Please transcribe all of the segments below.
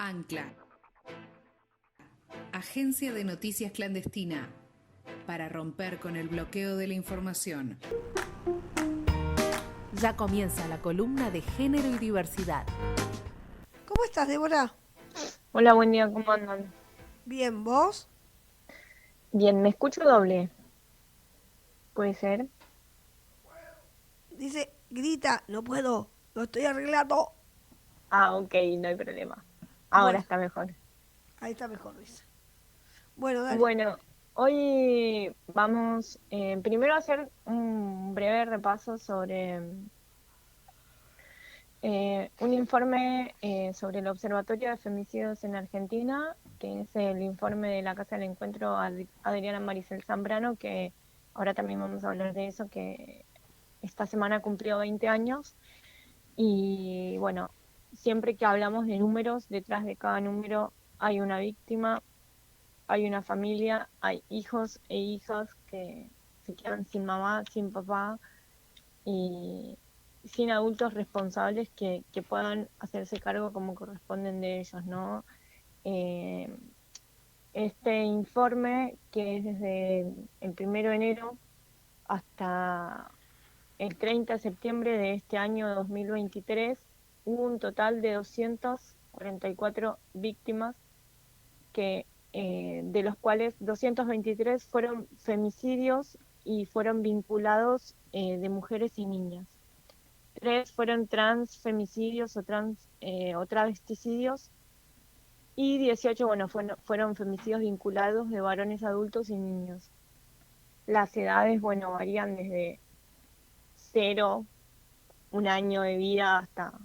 Ancla, agencia de noticias clandestina, para romper con el bloqueo de la información. Ya comienza la columna de género y diversidad. ¿Cómo estás, Débora? Hola, buen día, ¿cómo andan? Bien, ¿vos? Bien, me escucho doble. ¿Puede ser? Dice, grita, no puedo, lo estoy arreglando. Ah, ok, no hay problema. Ahora Bueno, está mejor. ahí está mejor, dice. Bueno, dale. Bueno, hoy vamos primero a hacer un breve repaso sobre un informe sobre el Observatorio de Femicidios en Argentina, que es el informe de la Casa del Encuentro Adriana Maricel Zambrano, que ahora también vamos a hablar de eso, que esta semana cumplió 20 años. Y bueno, siempre que hablamos de números, detrás de cada número hay una víctima, hay una familia, hay hijos e hijas que se quedan sin mamá, sin papá y sin adultos responsables que puedan hacerse cargo como corresponden de ellos, ¿no? Eh, este informe, que es desde el 1 de enero hasta el 30 de septiembre de este año 2023, hubo un total de 244 víctimas, que, de los cuales 223 fueron femicidios y fueron vinculados de mujeres y niñas. 3 fueron transfemicidios o travesticidios, y 18, bueno, fueron femicidios vinculados de varones adultos y niños. Las edades, bueno, varían desde 0, un año de vida, hasta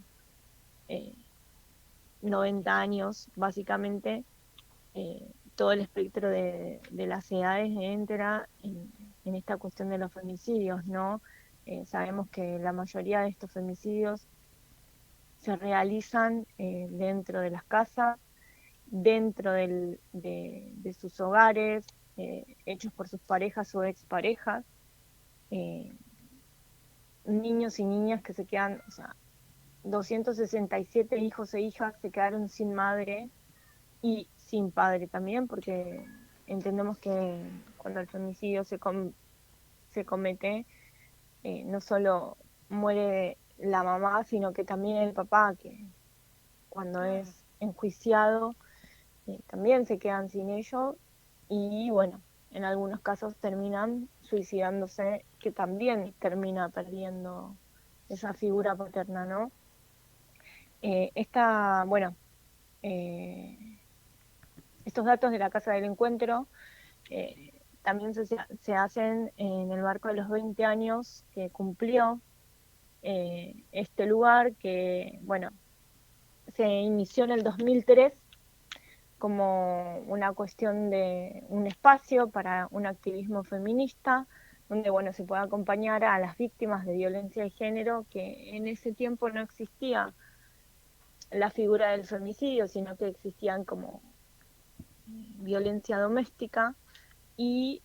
eh, 90 años, básicamente. Todo el espectro de las edades entra en esta cuestión de los femicidios, ¿no? Sabemos que la mayoría de estos femicidios se realizan dentro de las casas, dentro de sus hogares, hechos por sus parejas o exparejas, eh, niños y niñas que se quedan, o sea, 267 hijos e hijas se quedaron sin madre y sin padre también, porque entendemos que cuando el femicidio se comete, no solo muere la mamá, sino que también el papá, que cuando Claro. es enjuiciado, también se quedan sin ellos y bueno, en algunos casos terminan suicidándose, que también termina perdiendo esa figura paterna, ¿no? Bueno, eh, estos datos de la Casa del Encuentro también se hacen en el marco de los 20 años que cumplió este lugar, que, bueno, se inició en el 2003 como una cuestión de un espacio para un activismo feminista, donde, bueno, se puede acompañar a las víctimas de violencia de género, que en ese tiempo no existía la figura del femicidio, sino que existían como violencia doméstica, y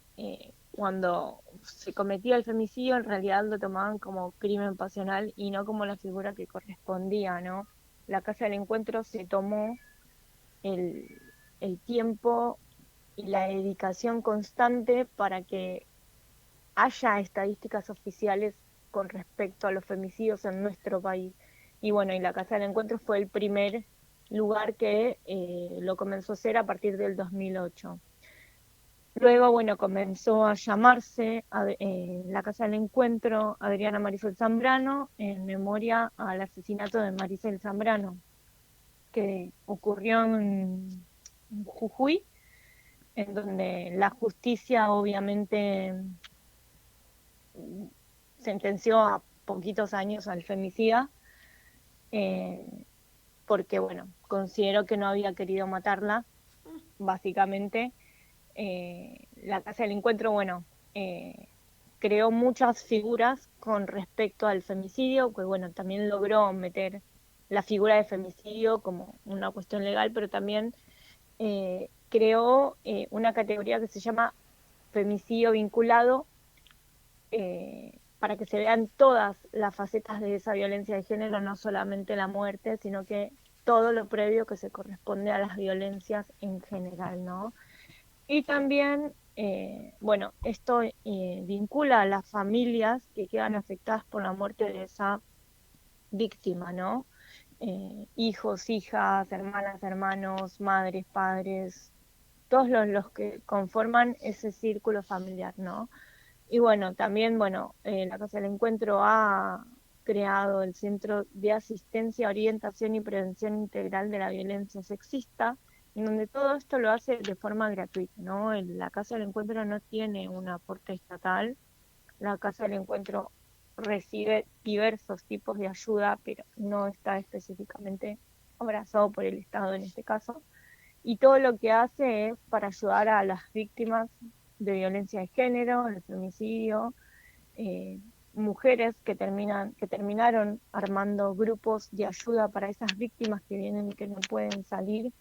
cuando se cometía el femicidio en realidad lo tomaban como crimen pasional y no como la figura que correspondía, ¿no? La Casa del Encuentro se tomó el, el tiempo y la dedicación constante para que haya estadísticas oficiales con respecto a los femicidios en nuestro país. Y bueno, y la Casa del Encuentro fue el primer lugar que lo comenzó a hacer a partir del 2008. Luego, bueno, comenzó a llamarse la Casa del Encuentro Adriana Maricel Zambrano, en memoria al asesinato de Maricel Zambrano, que ocurrió en Jujuy, en donde la justicia obviamente sentenció a poquitos años al femicida, eh, porque, bueno, consideró que no había querido matarla, básicamente. La Casa del Encuentro, bueno, creó muchas figuras con respecto al femicidio, que, bueno, también logró meter la figura de femicidio como una cuestión legal, pero también creó una categoría que se llama femicidio vinculado, para que se vean todas las facetas de esa violencia de género, no solamente la muerte, sino que todo lo previo que se corresponde a las violencias en general, ¿no? Y también, bueno, esto vincula a las familias que quedan afectadas por la muerte de esa víctima, ¿no? Hijos, hijas, hermanas, hermanos, madres, padres, todos los que conforman ese círculo familiar, ¿no? Y bueno, también, bueno, la Casa del Encuentro ha creado el Centro de Asistencia, Orientación y Prevención Integral de la Violencia Sexista, en donde todo esto lo hace de forma gratuita, ¿no? La Casa del Encuentro no tiene un aporte estatal, la Casa del Encuentro recibe diversos tipos de ayuda, pero no está específicamente abrazado por el Estado en este caso, y todo lo que hace es para ayudar a las víctimas de violencia de género, de femicidio, mujeres que terminaron armando grupos de ayuda para esas víctimas que vienen y que no pueden salir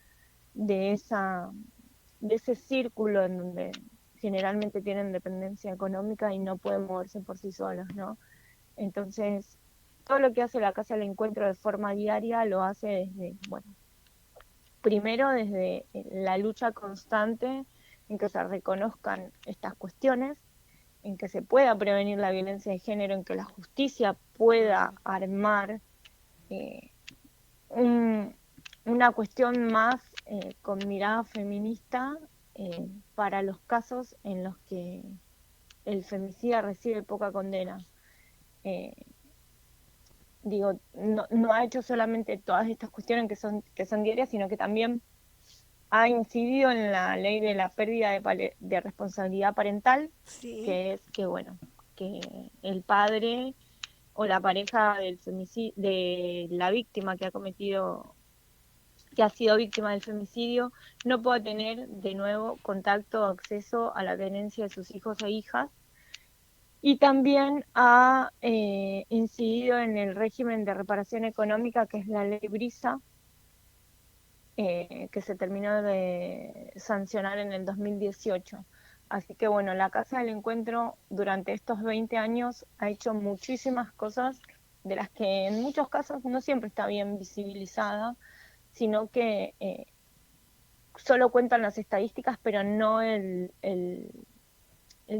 de ese círculo en donde generalmente tienen dependencia económica y no pueden moverse por sí solos, ¿no? Entonces, todo lo que hace la Casa del Encuentro de forma diaria lo hace desde, bueno, primero desde la lucha constante en que se reconozcan estas cuestiones, en que se pueda prevenir la violencia de género, en que la justicia pueda armar eh, una cuestión más con mirada feminista para los casos en los que el femicida recibe poca condena. Eh, Digo, no ha hecho solamente todas estas cuestiones que son diarias, sino que también ha incidido en la ley de la pérdida de responsabilidad parental, Sí, que es que, bueno, que el padre o la pareja del femicidio, de la víctima que ha sido víctima del femicidio, no pueda tener de nuevo contacto o acceso a la tenencia de sus hijos e hijas. Y también ha incidido en el régimen de reparación económica, que es la ley Brisa, que se terminó de sancionar en el 2018. Así que bueno, la Casa del Encuentro durante estos 20 años ha hecho muchísimas cosas de las que en muchos casos no siempre está bien visibilizada, sino que solo cuentan las estadísticas, pero no el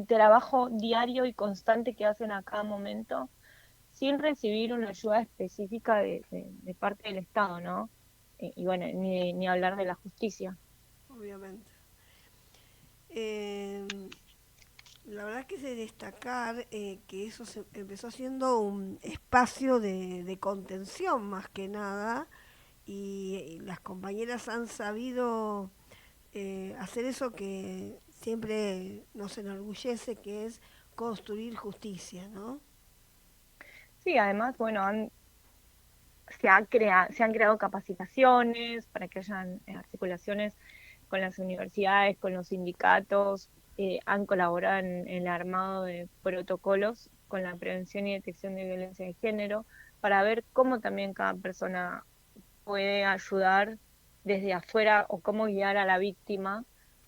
trabajo diario y constante que hacen a cada momento sin recibir una ayuda específica de parte del Estado, ¿no? Y bueno, ni hablar de la justicia. obviamente. Eh, la verdad que es de destacar que eso se empezó siendo un espacio de contención más que nada y las compañeras han sabido hacer eso que siempre nos enorgullece, que es construir justicia, ¿no? Sí, además, bueno, se han creado capacitaciones para que hayan articulaciones con las universidades, con los sindicatos, han colaborado en el armado de protocolos con la prevención y detección de violencia de género, para ver cómo también cada persona puede ayudar desde afuera o cómo guiar a la víctima,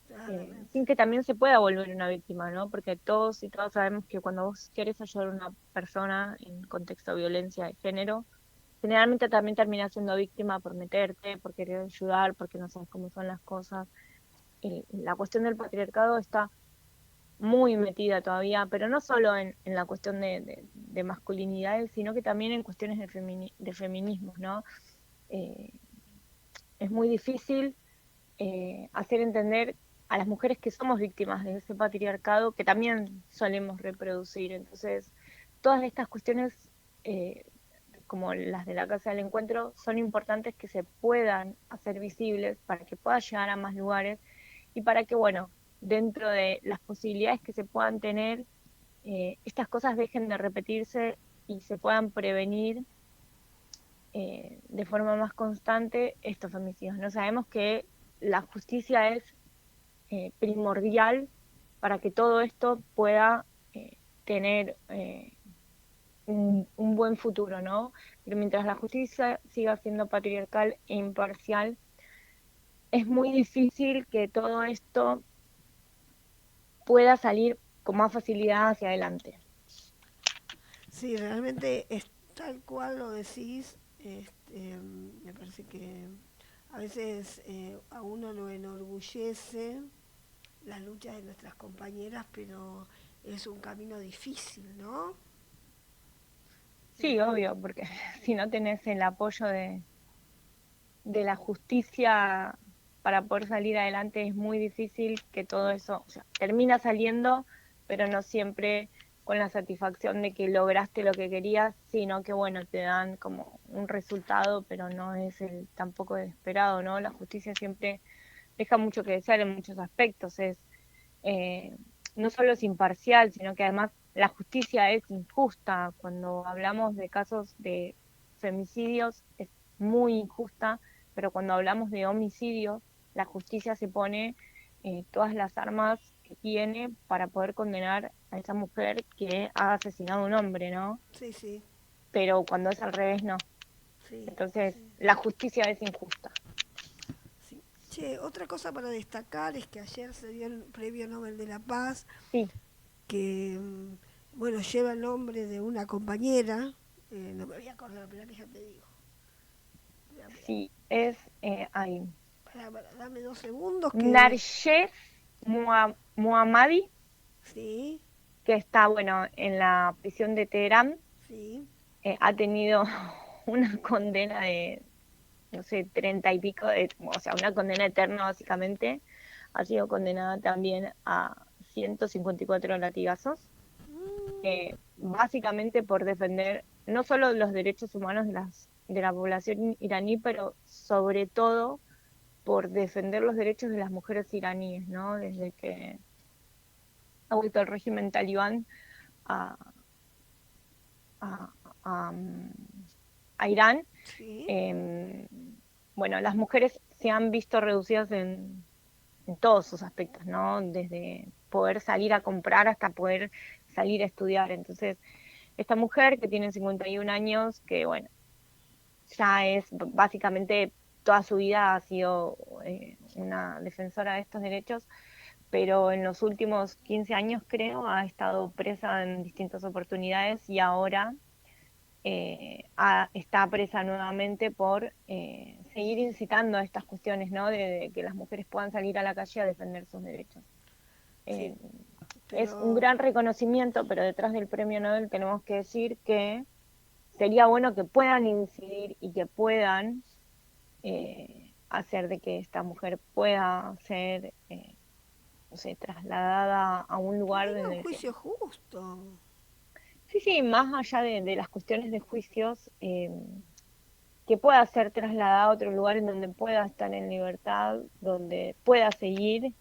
Claramente. sin que también se pueda volver una víctima, ¿no? Porque todos y todas sabemos que cuando vos querés ayudar a una persona en contexto de violencia de género, generalmente también terminás siendo víctima por meterte, por querer ayudar, porque no sabes cómo son las cosas. La cuestión del patriarcado está muy metida todavía, pero no solo en la cuestión de masculinidades, sino que también en cuestiones de feminismos, ¿no? Eh, es muy difícil hacer entender a las mujeres que somos víctimas de ese patriarcado que también solemos reproducir. Entonces, todas estas cuestiones, eh, como las de la Casa del Encuentro, son importantes que se puedan hacer visibles para que pueda llegar a más lugares y para que, bueno, dentro de las posibilidades que se puedan tener, estas cosas dejen de repetirse y se puedan prevenir de forma más constante estos femicidios. No sabemos que la justicia es primordial para que todo esto pueda tener un buen futuro, ¿no? Pero mientras la justicia siga siendo patriarcal e imparcial, es muy difícil que todo esto pueda salir con más facilidad hacia adelante. Sí, realmente es tal cual lo decís. Me parece que a veces a uno lo enorgullece la lucha de nuestras compañeras, pero es un camino difícil, ¿no? Sí, obvio, porque si no tenés el apoyo de la justicia para poder salir adelante es muy difícil que todo eso, o sea, termina saliendo, pero no siempre con la satisfacción de que lograste lo que querías, sino que bueno, te dan como un resultado, pero no es el tampoco el esperado, ¿no? La justicia siempre deja mucho que desear en muchos aspectos, eh, no solo es imparcial, sino que además la justicia es injusta. Cuando hablamos de casos de femicidios es muy injusta, pero cuando hablamos de homicidios, la justicia se pone todas las armas que tiene para poder condenar a esa mujer que ha asesinado a un hombre, ¿no? Sí, sí, Pero cuando es al revés, no. sí, Entonces, sí, la justicia es injusta. sí. Che, otra cosa para destacar es que ayer se dio el Premio Nobel de la Paz, Sí, que, bueno, lleva el nombre de una compañera, no me voy a acordar, pero que ya te digo. Espera, sí, es ahí. dame 2 segundos que... Narges Mohammadi, Sí, que está, bueno, en la prisión de Teherán, sí. ha tenido una condena de, no sé, 30 y pico, o sea, una condena eterna básicamente. Ha sido condenada también a 154 latigazos, básicamente por defender no solo los derechos humanos de la población iraní, pero sobre todo por defender los derechos de las mujeres iraníes, ¿no? Desde que ha vuelto el régimen talibán a, a, a, a Irán, Sí, eh, bueno, las mujeres se han visto reducidas en todos sus aspectos, ¿no? Desde poder salir a comprar hasta poder salir a estudiar. Entonces, esta mujer que tiene 51 años, que bueno, ya es básicamente toda su vida ha sido una defensora de estos derechos, pero en los últimos 15 años creo ha estado presa en distintas oportunidades y ahora está presa nuevamente por seguir incitando a estas cuestiones, ¿no? De que las mujeres puedan salir a la calle a defender sus derechos. sí, Eh, es un pero gran reconocimiento, pero detrás del premio Nobel tenemos que decir que sería bueno que puedan incidir y que puedan hacer de que esta mujer pueda ser, no sé, trasladada a un que lugar tenga en un el que... juicio justo. Sí, sí, más allá de las cuestiones de juicios, que pueda ser trasladada a otro lugar en donde pueda estar en libertad, donde pueda seguir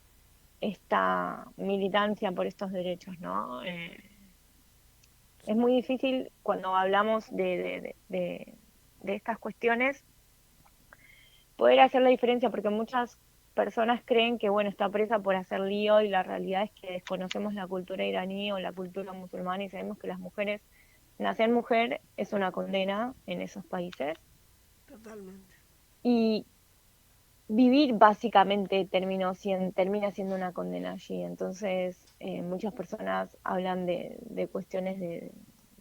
esta militancia por estos derechos, ¿no? Es muy difícil cuando hablamos de estas cuestiones poder hacer la diferencia, porque muchas personas creen que, bueno, está presa por hacer lío y la realidad es que desconocemos la cultura iraní o la cultura musulmana y sabemos que las mujeres, nacer mujer es una condena en esos países Totalmente. y vivir básicamente termina siendo una condena allí. Entonces, muchas personas hablan de cuestiones de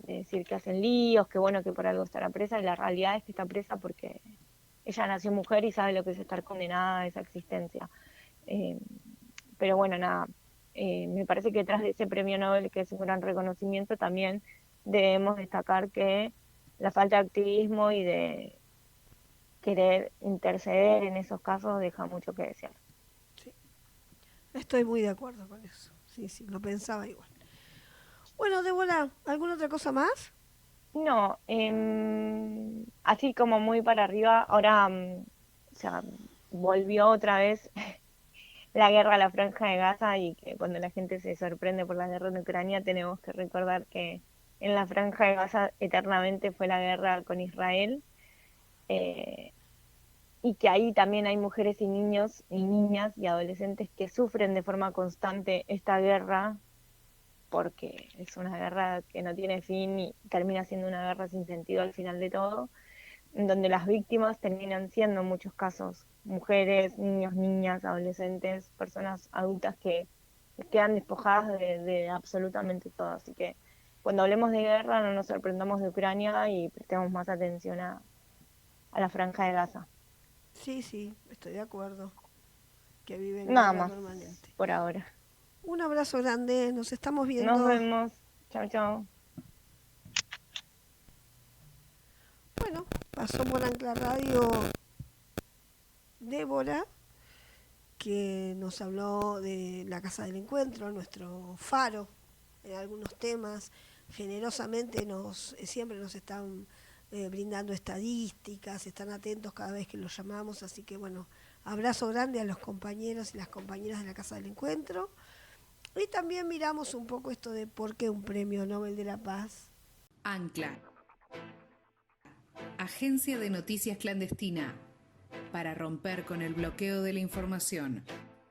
decir que hacen líos, que bueno, que por algo estará presa, y la realidad es que está presa porque ella nació mujer y sabe lo que es estar condenada a esa existencia. Eh, pero bueno, nada, me parece que detrás de ese premio Nobel, que es un gran reconocimiento, también debemos destacar que la falta de activismo y de querer interceder en esos casos deja mucho que desear. Sí, estoy muy de acuerdo con eso. Sí, sí, lo pensaba igual. Bueno, Débora, ¿alguna otra cosa más? No, así como muy para arriba, ahora, o sea, volvió otra vez la guerra a la Franja de Gaza y que cuando la gente se sorprende por la guerra en Ucrania, tenemos que recordar que en la Franja de Gaza eternamente fue la guerra con Israel, eh, y que ahí también hay mujeres y niños y niñas y adolescentes que sufren de forma constante esta guerra porque es una guerra que no tiene fin y termina siendo una guerra sin sentido al final de todo, en donde las víctimas terminan siendo en muchos casos mujeres, niños, niñas, adolescentes, personas adultas que quedan despojadas de absolutamente todo. Así que cuando hablemos de guerra no nos sorprendamos de Ucrania y prestemos más atención a la Franja de Gaza. Sí, sí, estoy de acuerdo. Que viven en Nada guerra más permanente. por ahora. Un abrazo grande, nos estamos viendo. Nos vemos. Chao, chao. Bueno, pasó por Ancla Radio Débora, que nos habló de la Casa del Encuentro, nuestro faro en algunos temas. Generosamente siempre nos están brindando estadísticas, están atentos cada vez que los llamamos, así que bueno, abrazo grande a los compañeros y las compañeras de la Casa del Encuentro. Y también miramos un poco esto de por qué un premio Nobel de la Paz. Ancla, agencia de noticias clandestina, para romper con el bloqueo de la información.